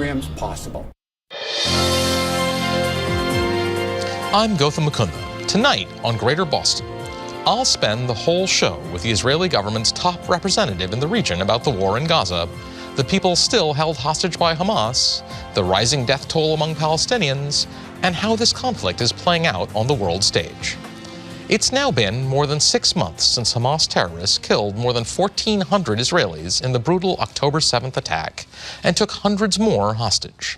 programs possible. I'm Gautam Mukunda. Tonight on Greater Boston, I'll spend the whole show with the Israeli government's top representative in the region about the war in Gaza, the people still held hostage by Hamas, the rising death toll among Palestinians, and how this conflict is playing out on the world stage. It's now been more than 6 months since Hamas terrorists killed more than 1,400 Israelis in the brutal October 7th attack and took hundreds more hostage.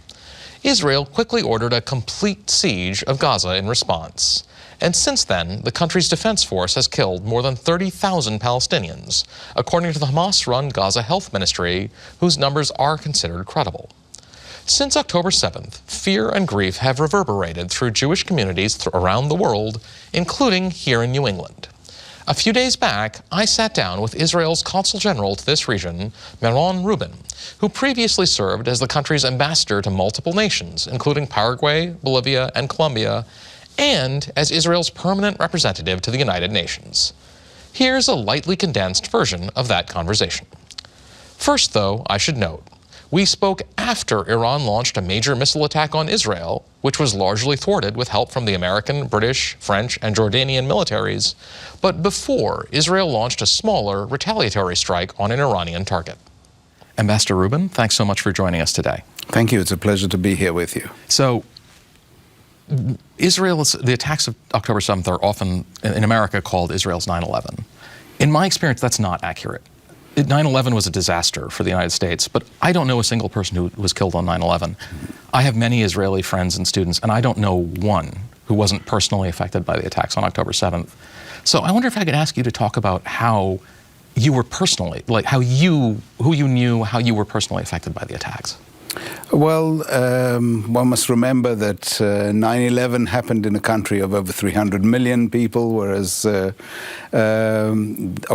Israel quickly ordered a complete siege of Gaza in response. And since then, the country's defense force has killed more than 30,000 Palestinians, according to the Hamas-run Gaza Health Ministry, whose numbers are considered credible. Since October 7th, fear and grief have reverberated through Jewish communities around the world, including here in New England. A few days back, I sat down with Israel's Consul General to this region, Meron Rubin, who previously served as the country's ambassador to multiple nations, including Paraguay, Bolivia, and Colombia, and as Israel's permanent representative to the United Nations. Here's a lightly condensed version of that conversation. First, though, I should note, we spoke after Iran launched a major missile attack on Israel, which was largely thwarted with help from the American, British, French, and Jordanian militaries, but before Israel launched a smaller retaliatory strike on an Iranian target. Ambassador Rubin, thanks so much for joining us today. Thank you. It's a pleasure to be here with you. So, the attacks of October 7th are often, in America, called Israel's 9/11. In my experience, that's not accurate. 9/11 was a disaster for the United States, but I don't know a single person who was killed on 9/11. I have many Israeli friends and students, and I don't know one who wasn't personally affected by the attacks on October 7th. So I wonder if I could ask you to talk about how you were personally, like who you knew, how you were personally affected by the attacks. Well, one must remember that 9/11 happened in a country of over 300 million people, whereas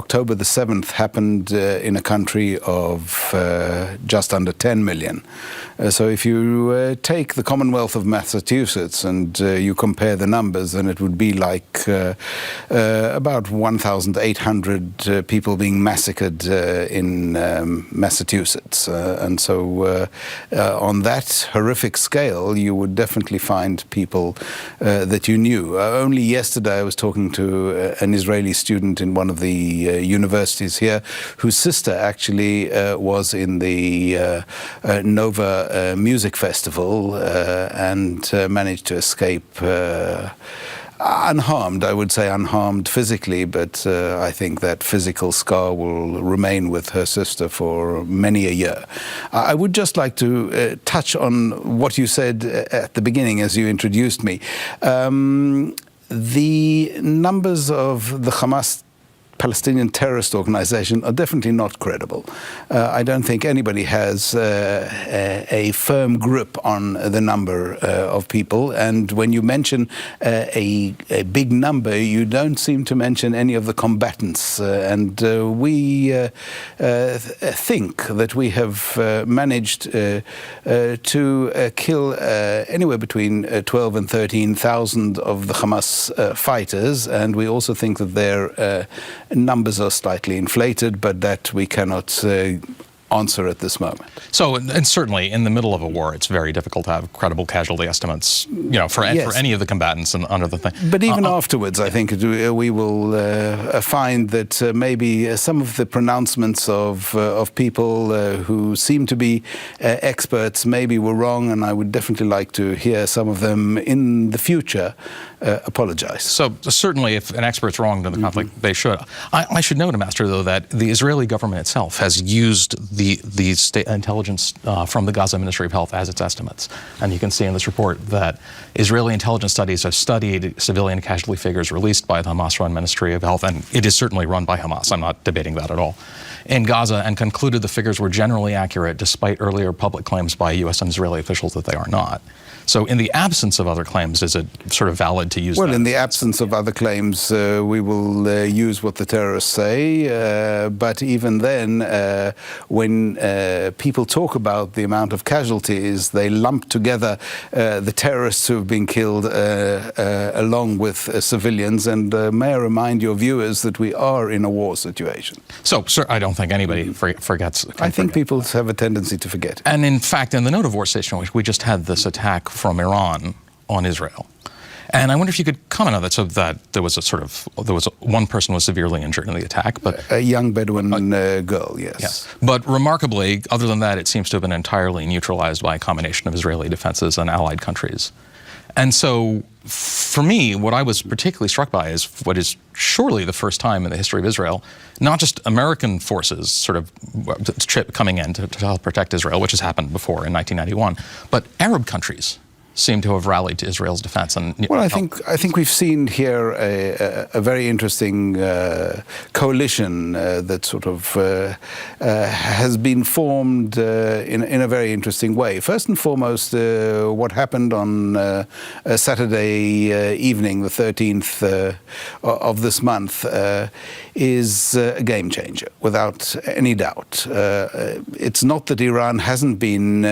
October the 7th happened in a country of just under 10 million. So if you take the Commonwealth of Massachusetts and you compare the numbers, then it would be like about 1,800 people being massacred in Massachusetts. And so on that horrific scale, you would definitely find people that you knew. Only yesterday I was talking to an Israeli student in one of the universities here, whose sister actually was in the Nova Music Festival and managed to escape unharmed. I would say unharmed physically, but I think that physical scar will remain with her sister for many a year. I would just like to touch on what you said at the beginning as you introduced me. The numbers of the Hamas Palestinian terrorist organization are definitely not credible. I don't think anybody has a firm grip on the number of people. And when you mention a big number, you don't seem to mention any of the combatants. And we think that we have managed to kill anywhere between 12 and 13,000 of the Hamas fighters. And we also think that their numbers are slightly inflated, but that we cannot answer at this moment. So, and certainly in the middle of a war, it's very difficult to have credible casualty estimates, you know, for any of the combatants and under the thing. But even afterwards, I think we will find that maybe some of the pronouncements of people who seem to be experts maybe were wrong, and I would definitely like to hear some of them in the future apologize. So certainly if an expert's wrong in the conflict, they should. I should note, Ambassador, though, that the Israeli government itself has used the state intelligence from the Gaza Ministry of Health as its estimates. And you can see in this report that Israeli intelligence studies have studied civilian casualty figures released by the Hamas-run Ministry of Health, and it is certainly run by Hamas. I'm not debating that at all. In Gaza, and concluded the figures were generally accurate despite earlier public claims by U.S. and Israeli officials that they are not. So in the absence of other claims, is it sort of valid to use that? Well, in the absence of other claims, we will use what the terrorists say. But even then, when people talk about the amount of casualties, they lump together the terrorists who have been killed along with civilians. And may I remind your viewers that we are in a war situation. So, sir, I don't think anybody forgets. I think people have a tendency to forget. And in fact, in the note of war station, we just had this attack from Iran on Israel. And I wonder if you could comment on that. So that there was one person was severely injured in the attack, but a young Bedouin girl, yes. Yes. But remarkably, other than that, it seems to have been entirely neutralized by a combination of Israeli defenses and allied countries. And so, for me, what I was particularly struck by is what is surely the first time in the history of Israel, not just American forces sort of coming in to help protect Israel, which has happened before in 1991, but Arab countries seem to have rallied to Israel's defense. And well, I think we've seen here a very interesting coalition that sort of has been formed in a very interesting way. First and foremost, what happened on Saturday evening, the 13th of this month, is a game changer, without any doubt. It's not that Iran hasn't been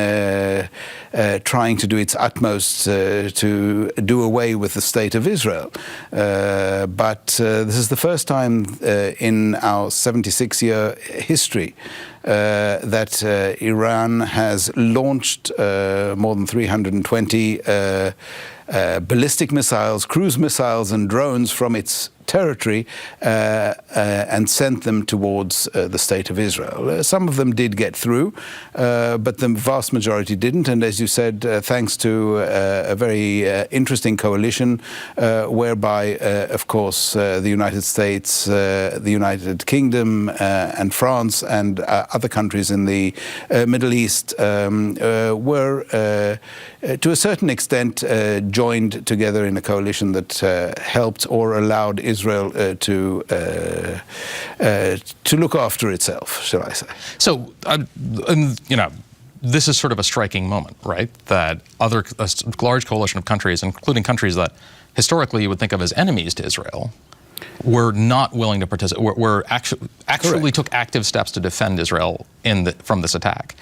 trying to do its utmost to do away with the state of Israel. But this is the first time in our 76-year history that Iran has launched more than 320 ballistic missiles, cruise missiles and drones from its territory and sent them towards the state of Israel. Some of them did get through, but the vast majority didn't. And as you said, thanks to a very interesting coalition whereby, of course, the United States, the United Kingdom and France and other countries in the Middle East were, to a certain extent, joined together in a coalition that helped or allowed Israel to look after itself, shall I say? So, this is sort of a striking moment, right? That a large coalition of countries, including countries that historically you would think of as enemies to Israel, were not willing to participate. Were actually took active steps to defend Israel from this attack.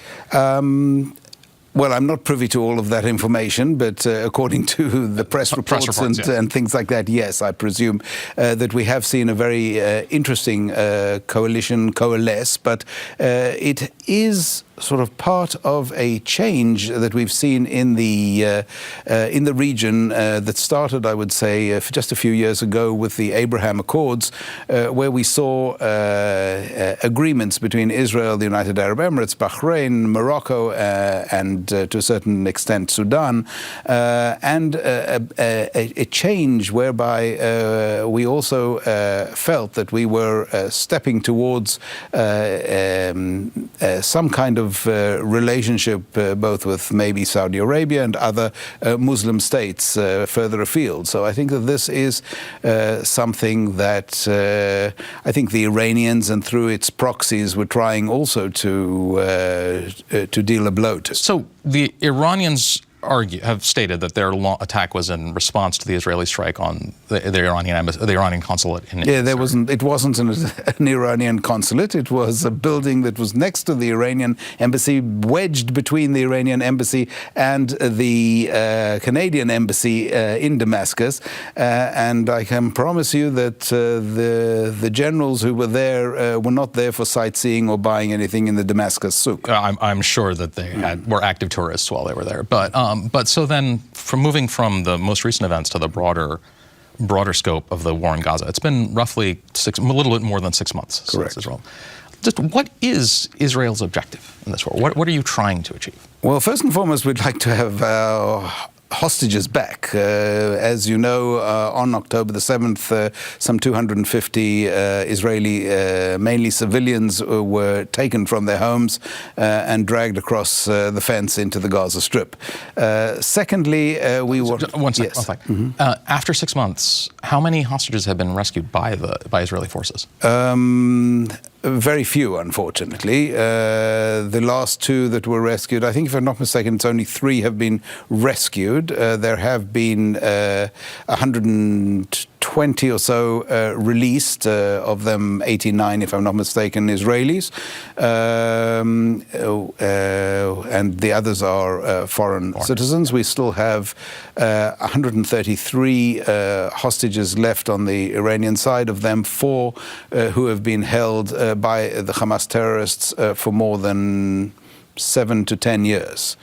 Well, I'm not privy to all of that information, but according to the press reports and things like that, yes, I presume that we have seen a very interesting coalition coalesce, but it is sort of part of a change that we've seen in the region that started, I would say, just a few years ago with the Abraham Accords, where we saw agreements between Israel, the United Arab Emirates, Bahrain, Morocco, and to a certain extent Sudan, and a change whereby we also felt that we were stepping towards some kind of relationship both with maybe Saudi Arabia and other Muslim states further afield. So I think that this is something that I think the Iranians and through its proxies were trying also to deal a blow to. So the Iranians have stated that their attack was in response to the Israeli strike on the Iranian embassy, the Iranian consulate in Israel. It wasn't an Iranian consulate. It was a building that was next to the Iranian embassy, wedged between the Iranian embassy and the Canadian embassy in Damascus. And I can promise you that the generals who were there were not there for sightseeing or buying anything in the Damascus souk. I'm sure that they were active tourists while they were there, but so then, moving from the most recent events to the broader scope of the war in Gaza, it's been roughly a little bit more than 6 months since Israel. Just what is Israel's objective in this war? What are you trying to achieve? Well, first and foremost, we'd like to have hostages back. As you know, on October the 7th, some 250 Israeli, mainly civilians, were taken from their homes and dragged across the fence into the Gaza Strip. Secondly, we were... One second. After 6 months, how many hostages have been rescued by Israeli forces? Very few, unfortunately. The last two that were rescued, I think if I'm not mistaken, it's only 3 have been rescued. There have been 120 or so released, of them 89, if I'm not mistaken, Israelis. And the others are foreign citizens. We still have 133 hostages left on the Iranian side, of them 4 who have been held by the Hamas terrorists for more than 7 to 10 years.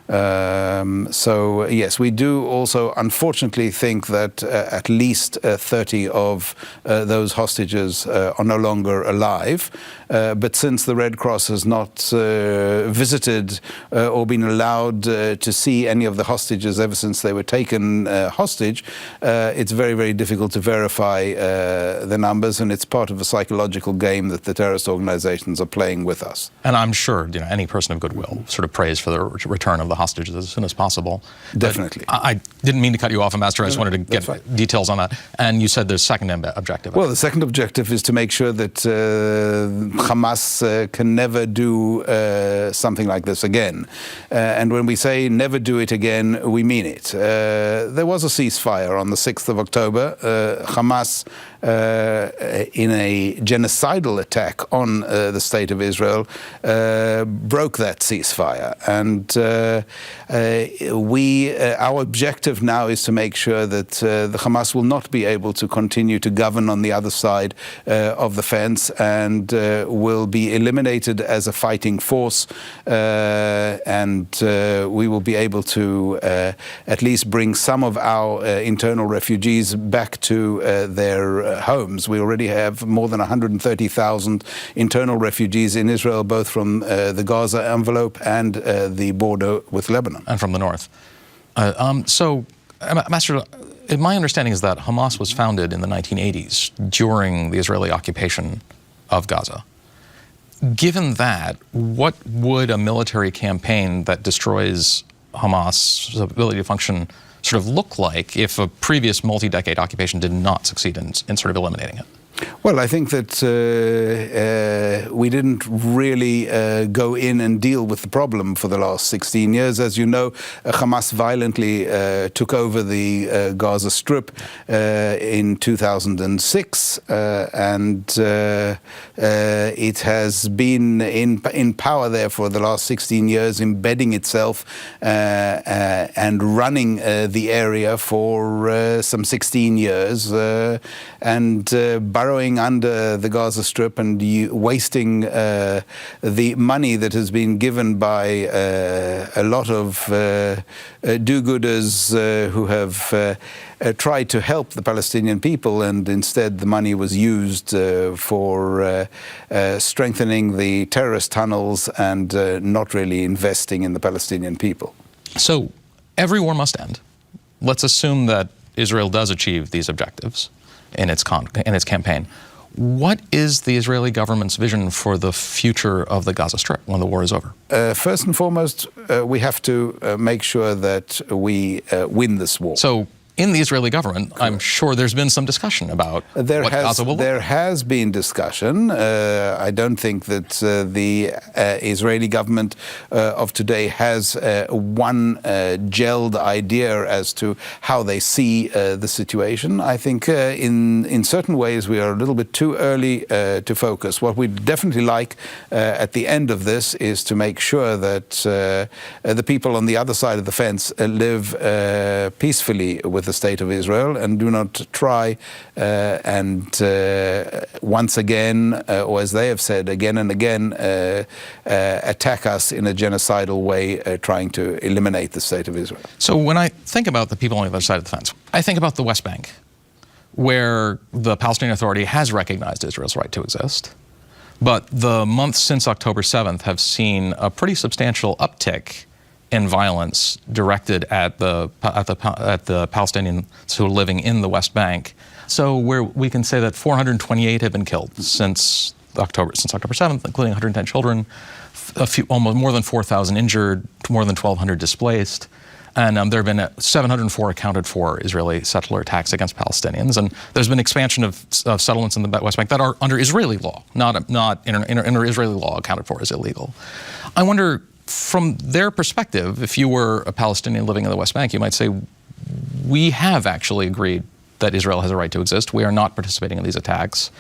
So yes, we do also unfortunately think that at least 30 of those hostages are no longer alive. But since the Red Cross has not visited or been allowed to see any of the hostages ever since they were taken hostage, it's very, very difficult to verify the numbers, and it's part of a psychological game that the terrorist organizations are playing with us. And I'm sure any person of goodwill sort of prays for the return of the hostages as soon as possible. Definitely. But I didn't mean to cut you off, Ambassador. I just wanted to get details on that. And you said the second objective. Well, the second objective is to make sure that Hamas can never do something like this again. And when we say never do it again, we mean it. There was a ceasefire on the 6th of October. Hamas, in a genocidal attack on the state of Israel, broke that ceasefire. And our objective now is to make sure that the Hamas will not be able to continue to govern on the other side of the fence, and will be eliminated as a fighting force, and we will be able to at least bring some of our internal refugees back to their homes. We already have more than 130,000 internal refugees in Israel, both from the Gaza envelope and the border with Lebanon. And from the north. So, Master, my understanding is that Hamas was founded in the 1980s during the Israeli occupation of Gaza. Given that, what would a military campaign that destroys Hamas' ability to function sort of look like if a previous multi-decade occupation did not succeed in sort of eliminating it? Well, I think that we didn't really go in and deal with the problem for the last 16 years. As you know, Hamas violently took over the Gaza Strip in 2006, and it has been in power there for the last 16 years, embedding itself and running the area for some 16 years, and burrowing under the Gaza Strip and wasting the money that has been given by a lot of do-gooders who have tried to help the Palestinian people, and instead the money was used for strengthening the terrorist tunnels and not really investing in the Palestinian people. So every war must end. Let's assume that Israel does achieve these objectives in its campaign. What is the Israeli government's vision for the future of the Gaza Strip when the war is over? First and foremost, we have to make sure that we win this war. So in the Israeli government, I'm sure there's been some discussion about what Gaza will look like. There has been discussion. I don't think that the Israeli government of today has one gelled idea as to how they see the situation. I think in certain ways we are a little bit too early to focus. What we'd definitely like at the end of this is to make sure that the people on the other side of the fence live peacefully with the state of Israel, and do not try and once again, or as they have said again and again, attack us in a genocidal way, trying to eliminate the state of Israel. So when I think about the people on the other side of the fence, I think about the West Bank, where the Palestinian Authority has recognized Israel's right to exist. But the months since October 7th have seen a pretty substantial uptick in violence directed at the Palestinians who are living in the West Bank. So where we can say that 428 have been killed since October 7th, including 110 children, almost more than 4,000 injured, more than 1,200 displaced. And there have been 704 accounted for Israeli settler attacks against Palestinians. And there's been expansion of settlements in the West Bank that are under Israeli law, not inter-Israeli law accounted for as illegal. I wonder, from their perspective, if you were a Palestinian living in the West Bank, you might say, we have actually agreed that Israel has a right to exist. We are not participating in these attacks,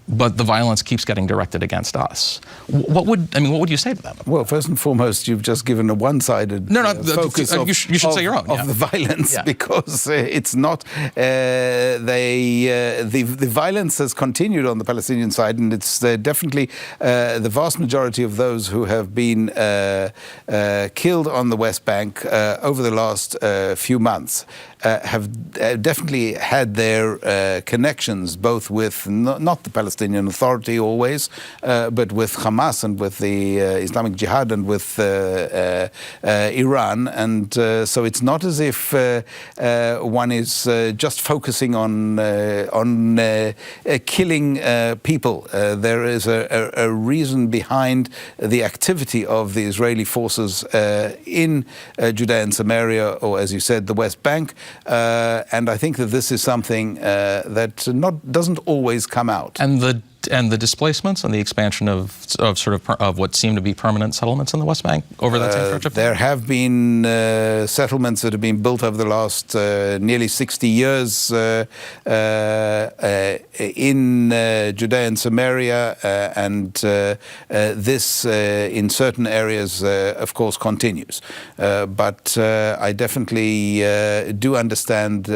but the violence keeps getting directed against us. What would you say to them? Well, first and foremost, you've just given a one-sided focus you should say your own, of the violence, because it's not. The violence has continued on the Palestinian side, and it's definitely the vast majority of those who have been killed on the West Bank over the last few months have definitely had their connections both with not the Palestinian Authority always, but with Hamas and with the Islamic Jihad and with Iran. And so it's not as if one is just focusing on killing people. There is a reason behind the activity of the Israeli forces in Judea and Samaria, or as you said, the West Bank. And I think that this is something that doesn't always come out. And the displacements and the expansion of what seem to be permanent settlements in the West Bank over that same stretch of time? There have been settlements that have been built over the last nearly 60 years in Judea and Samaria, and this in certain areas, of course, continues. But I definitely do understand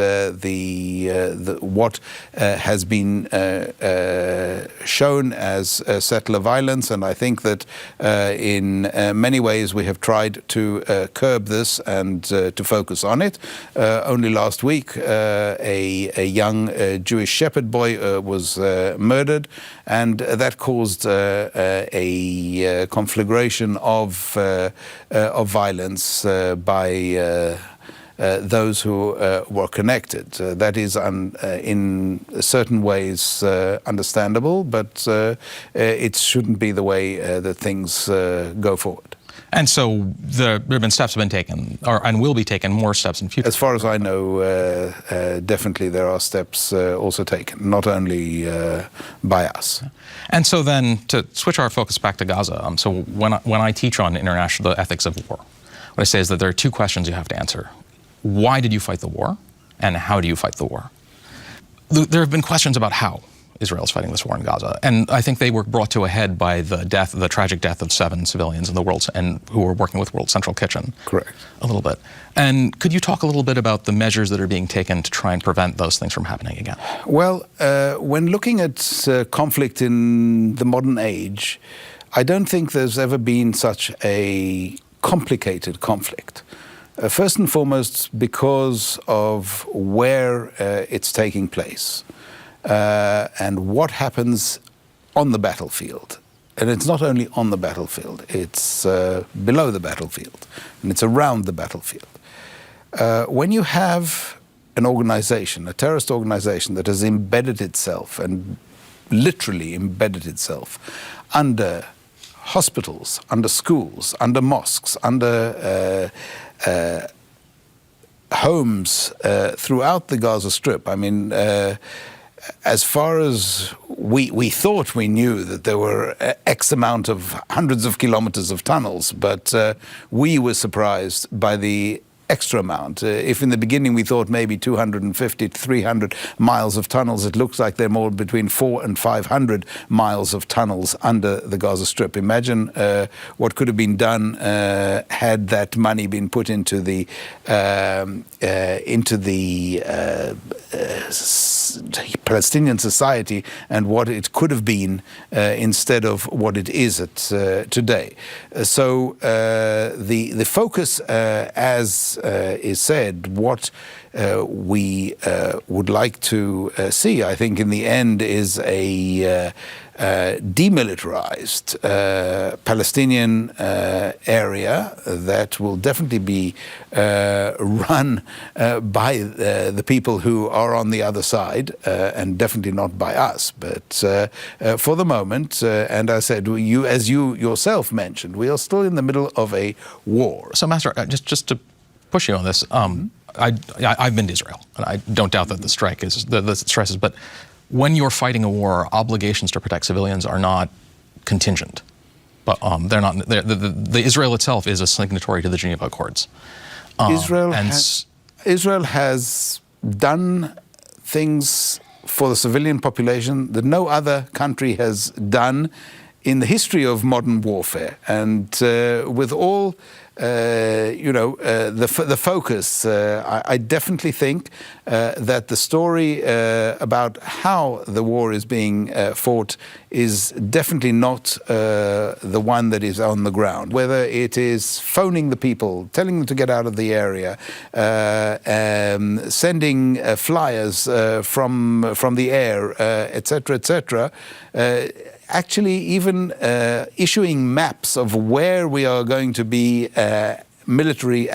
what has been shown as settler violence, and I think that in many ways we have tried to curb this and to focus on it. Only last week a young Jewish shepherd boy was murdered, and that caused a conflagration of violence by those who were connected. That is in certain ways understandable, but it shouldn't be the way that things go forward. And so there have been steps have been taken, and will be taken more steps in future. As far as I know, definitely there are steps also taken, not only by us. And so then, to switch our focus back to Gaza, so when I teach on the ethics of war, what I say is that there are two questions you have to answer. Why did you fight the war, and how do you fight the war? There have been questions about how Israel is fighting this war in Gaza, and I think they were brought to a head by the tragic death of 7 civilians in who were working with World Central Kitchen. Correct. A little bit. And could you talk a little bit about the measures that are being taken to try and prevent those things from happening again? Well, when looking at conflict in the modern age, I don't think there's ever been such a complicated conflict. First and foremost, because of where it's taking place and what happens on the battlefield. And it's not only on the battlefield, it's below the battlefield, and it's around the battlefield. When you have an organization, a terrorist organization that has embedded itself, and literally embedded itself, under hospitals, under schools, under mosques, under homes throughout the Gaza Strip. I mean, as far as we thought we knew that there were X amount of hundreds of kilometers of tunnels, but we were surprised by the extra amount. If in the beginning we thought maybe 250 to 300 miles of tunnels, it looks like there are more between 400 and 500 miles of tunnels under the Gaza Strip. Imagine what could have been done had that money been put into the Palestinian society and what it could have been instead of what it is today. So the focus, as is said, what we would like to see, I think, in the end, is a demilitarized Palestinian area that will definitely be run by the people who are on the other side, and definitely not by us. But for the moment, and I said, as you yourself mentioned, we are still in the middle of a war. So, Master, just to push you on this. I've been to Israel, and I don't doubt that the strike is the stresses. But when you're fighting a war, obligations to protect civilians are not contingent. But they're not. The Israel itself is a signatory to the Geneva Accords. Israel has done things for the civilian population that no other country has done in the history of modern warfare, and with all the focus, I definitely think that the story about how the war is being fought is definitely not the one that is on the ground. Whether it is phoning the people, telling them to get out of the area, sending flyers from the air, etc., etc. Actually, even issuing maps of where we are going to be militarily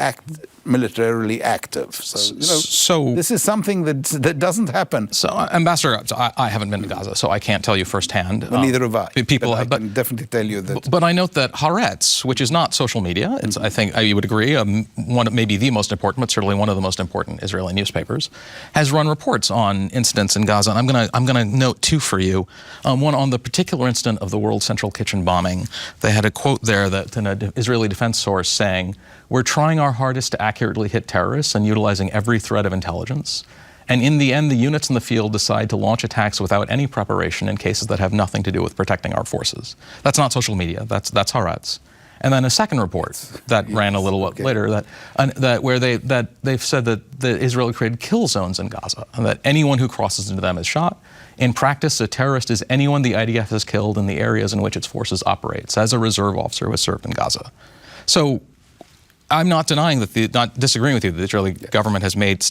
active. So this is something that doesn't happen. So, Ambassador, I haven't been to Gaza, so I can't tell you firsthand. Well, neither have I. People I can definitely tell you that. But I note that Haaretz, which is not social media, it's, I think you would agree, one maybe the most important, but certainly one of the most important Israeli newspapers, has run reports on incidents in Gaza. And I'm gonna note two for you. One on the particular incident of the World Central Kitchen bombing. They had a quote there that in an Israeli defense source saying, "We're trying our hardest to accurately hit terrorists and utilizing every thread of intelligence. And in the end, the units in the field decide to launch attacks without any preparation in cases that have nothing to do with protecting our forces." That's not social media. That's Haaretz. And then a second report that ran a little later where they've said that the Israel created kill zones in Gaza and that anyone who crosses into them is shot. In practice, a terrorist is anyone the IDF has killed in the areas in which its forces operate, as a reserve officer who has served in Gaza. So I'm not denying that, not disagreeing with you, that the Israeli government has made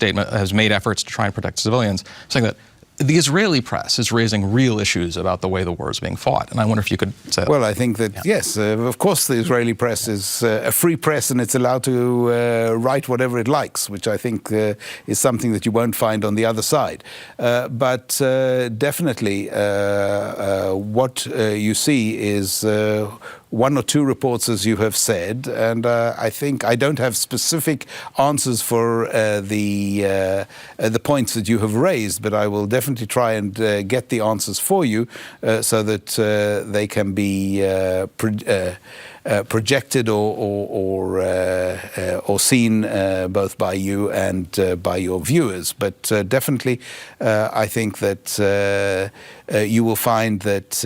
efforts to try and protect civilians, saying that the Israeli press is raising real issues about the way the war is being fought. And I wonder if you could say that. Well, I think that, yes, of course the Israeli press is a free press and it's allowed to write whatever it likes, which I think is something that you won't find on the other side. But definitely what you see is one or two reports, as you have said, and I think I don't have specific answers for the points that you have raised, but I will definitely try and get the answers for you so that they can be projected or seen both by you and by your viewers. But definitely, I think that you will find that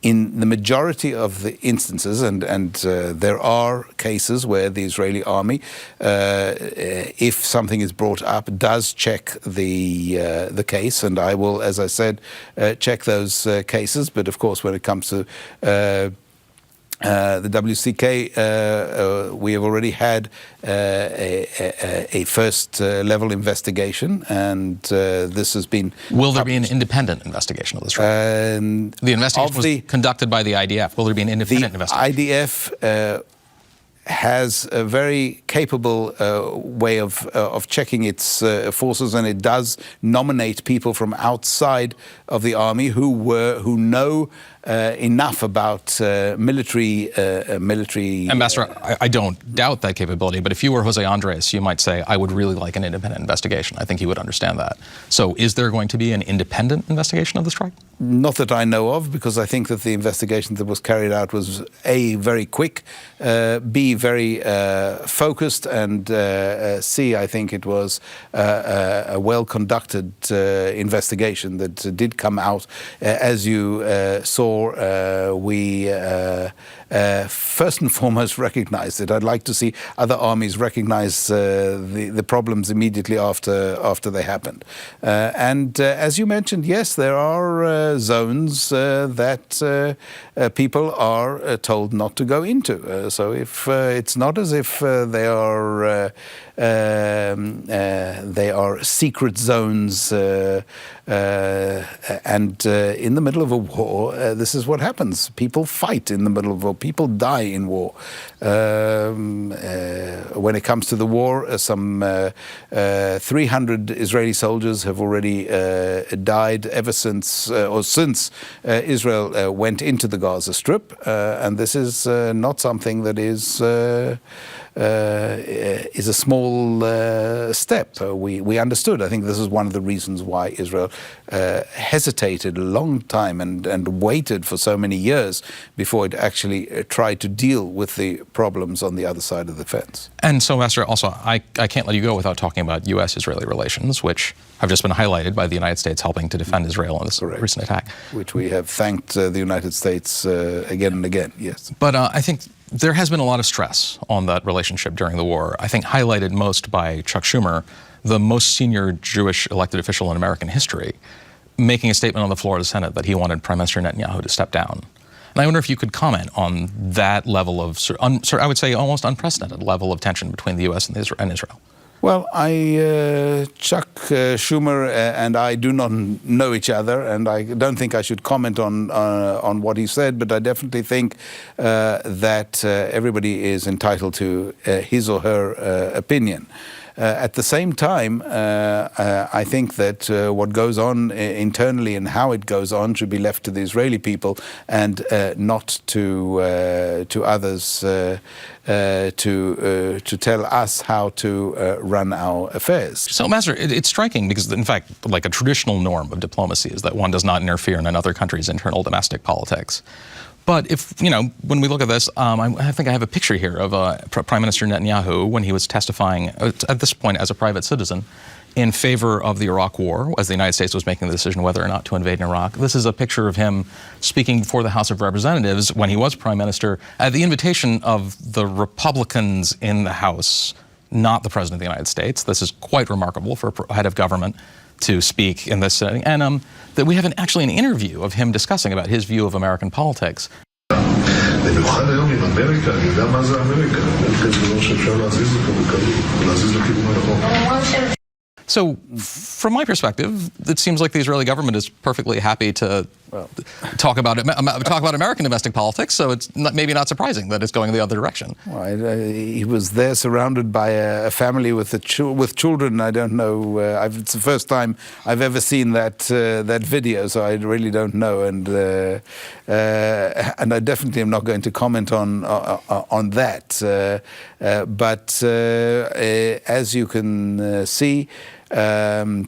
in the majority of the instances, and there are cases where the Israeli army, if something is brought up, does check the case, and I will, as I said, check those cases. But of course, when it comes to the WCK, we have already had a first level investigation, and this has been. Will there be an independent investigation of this? The investigation was conducted by the IDF. Will there be an independent investigation? The IDF has a very capable way of checking its forces, and it does nominate people from outside of the army who know enough about military. Ambassador, I don't doubt that capability, but if you were Jose Andres, you might say, I would really like an independent investigation. I think you would understand that. So is there going to be an independent investigation of the strike? Not that I know of, because I think that the investigation that was carried out was A, very quick, B, very focused, and C, I think it was a well-conducted investigation that did come out. As you saw, we first and foremost recognized it. I'd like to see other armies recognize the problems immediately after they happened. And as you mentioned, yes, there are zones that people are told not to go into. So if it's not as if they are secret zones, and in the middle of a war, this is what happens. People fight in the middle of war. People die in war. When it comes to the war, some 300 Israeli soldiers have already died ever since Israel went into the Gaza Strip, and this is not something that is a small step. We understood. I think this is one of the reasons why Israel hesitated a long time and waited for so many years before it actually tried to deal with the problems on the other side of the fence. And so, Ambassador, also, I can't let you go without talking about U.S.-Israeli relations, which have just been highlighted by the United States helping to defend Israel in this recent attack. Which we have thanked the United States again and again, yes. But I think there has been a lot of stress on that relationship during the war, I think highlighted most by Chuck Schumer, the most senior Jewish elected official in American history, making a statement on the floor of the Senate that he wanted Prime Minister Netanyahu to step down. And I wonder if you could comment on that level of, I would say, almost unprecedented level of tension between the U.S. and Israel. Well, Chuck Schumer and I do not know each other, and I don't think I should comment on what he said, but I definitely think that everybody is entitled to his or her opinion. At the same time, I think that what goes on internally and how it goes on should be left to the Israeli people and not to others to tell us how to run our affairs. So, Master, it's striking because, in fact, like a traditional norm of diplomacy is that one does not interfere in another country's internal domestic politics. But if, when we look at this, I think I have a picture here of Prime Minister Netanyahu when he was testifying, at this point as a private citizen, in favor of the Iraq War, as the United States was making the decision whether or not to invade Iraq. This is a picture of him speaking before the House of Representatives when he was Prime Minister at the invitation of the Republicans in the House, not the President of the United States. This is quite remarkable for a head of government to speak in this setting, and that we have actually an interview of him discussing about his view of American politics. במיוחד היום עם אמריקה, אני יודע מה זה אמריקה. אמריקה זה דבר שאפשר להזיז אותו בקלות, להזיז לכיוון הנכון. So, from my perspective, it seems like the Israeli government is perfectly happy to talk about American domestic politics, so it's maybe not surprising that it's going the other direction. Well, he was there surrounded by a family with children. I don't know. It's the first time I've ever seen that video, so I really don't know. And I definitely am not going to comment on that. But as you can see, the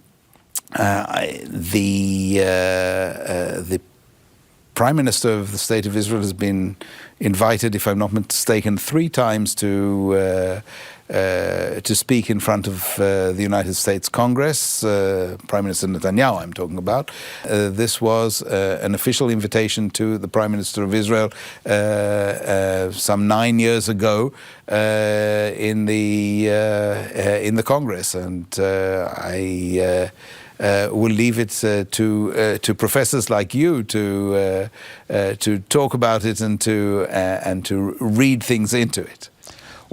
Prime Minister of the State of Israel has been invited, if I'm not mistaken, 3 times to speak in front of the United States Congress, Prime Minister Netanyahu I'm talking about. This was an official invitation to the Prime Minister of Israel some 9 years ago in the Congress, and I will leave it to professors like you to talk about it and to read things into it.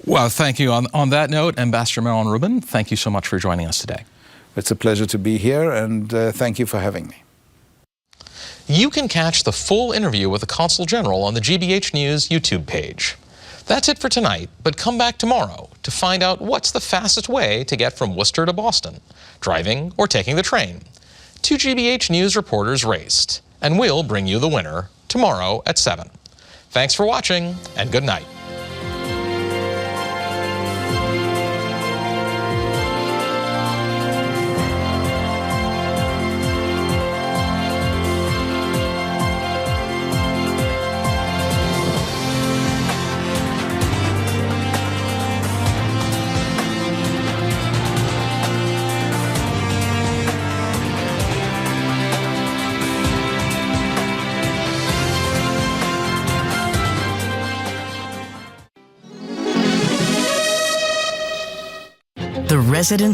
Well, thank you. On that note, Ambassador Meron Rubin, thank you so much for joining us today. It's a pleasure to be here, and thank you for having me. You can catch the full interview with the Consul General on the GBH News YouTube page. That's it for tonight, but come back tomorrow to find out what's the fastest way to get from Worcester to Boston, driving or taking the train. 2 GBH News reporters raced, and we'll bring you the winner tomorrow at 7. Thanks for watching, and good night. The residents